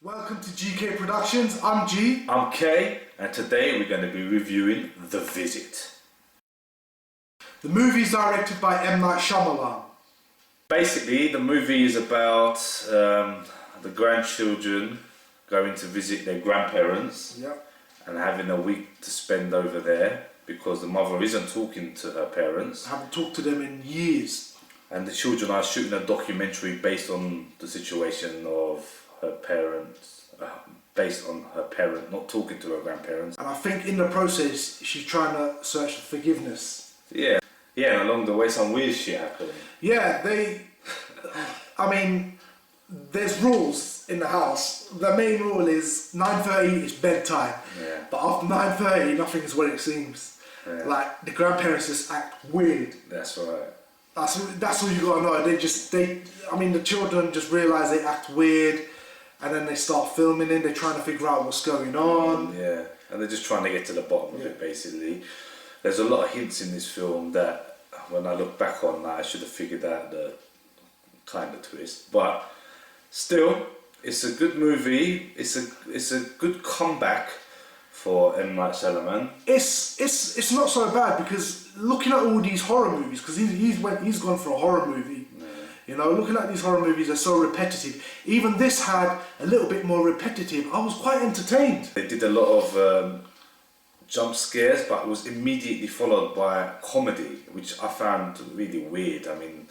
Welcome to GK Productions. I'm G. I'm K, and today we're going to be reviewing The Visit. The movie is directed by M. Night Shyamalan. Basically, the movie is about the grandchildren going to visit their grandparents and having a week to spend over there because the mother isn't talking to her parents. I haven't talked to them in years. And the children are shooting a documentary based on the situation of her parents, based on her parent not talking to her grandparents. And I think in the process, she's trying to search for forgiveness. Yeah, and along the way some weird shit happened. Yeah, there's rules in the house. The main rule is 9:30 is bedtime. Yeah. But after 9:30, nothing is what it seems. Yeah. Like, the grandparents just act weird. That's right. That's all you gotta know. The children just realise they act weird, and then they start filming it. They're trying to figure out what's going on. Yeah, and they're just trying to get to the bottom of it, basically. There's a lot of hints in this film that, when I look back on that, I should have figured out the kind of twist. But still, it's a good movie. It's a good comeback for M. Night Shyamalan. It's not so bad, because looking at all these horror movies, because he's gone for a horror movie. Yeah. You know, looking at these horror movies are so repetitive. Even this had a little bit more repetitive. I was quite entertained. They did a lot of jump scares, but it was immediately followed by comedy, which I found really weird. I mean,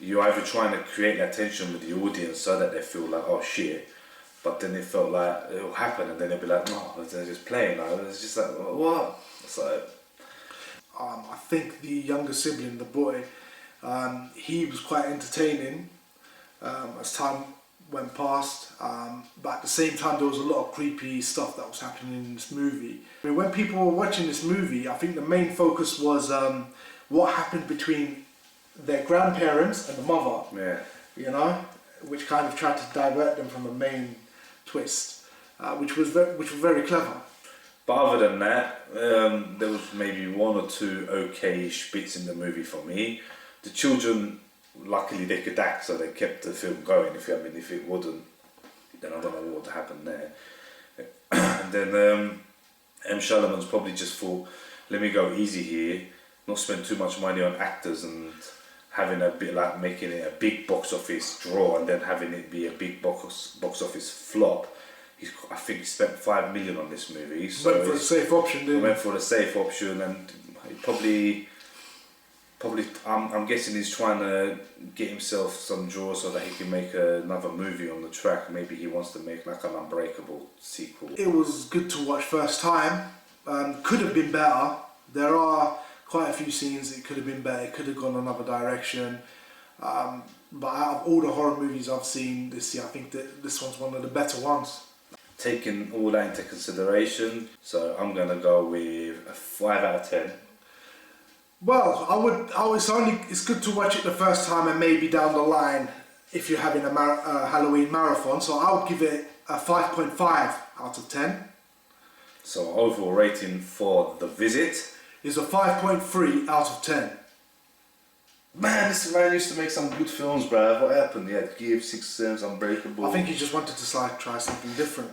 you're either trying to create that tension with the audience so that they feel like, oh shit, but then it felt like it'll happen, and then they'll be like, no, they're just playing. Like, it's just like, what? It's like, I think the younger sibling, the boy, he was quite entertaining as time went past, but at the same time there was a lot of creepy stuff that was happening in this movie. I mean, when people were watching this movie, I think the main focus was what happened between their grandparents and the mother. yeah. You know, which kind of tried to divert them from the main twist, which was very clever. But other than that, there was maybe one or two okay-ish bits in the movie for me. The children, luckily they could act, so they kept the film going. If it wouldn't, then I don't know what would happen there. And then M. Shyamalan's probably just thought, let me go easy here, not spend too much money on actors and having a bit like making it a big box office draw and then having it be a big box office flop. I think he spent $5 million on this movie. So went for a safe option, didn't he? Went for the safe option, and he probably I'm guessing he's trying to get himself some draw so that he can make another movie on the track. Maybe he wants to make like an Unbreakable sequel. It was good to watch first time. Could have been better. There are quite a few scenes it could have been better. It could have gone another direction. But out of all the horror movies I've seen this year, I think that this one's one of the better ones. Taking all that into consideration, so I'm gonna go with a 5 out of 10. Well, it's good to watch it the first time and maybe down the line if you're having a Halloween marathon. So I would give it a 5.5 out of 10. So overall rating for The Visit is a 5.3 out of 10. Man, this man used to make some good films, bruv. What happened? He had Give, Sixth Sense, Unbreakable. I think he just wanted to try something different.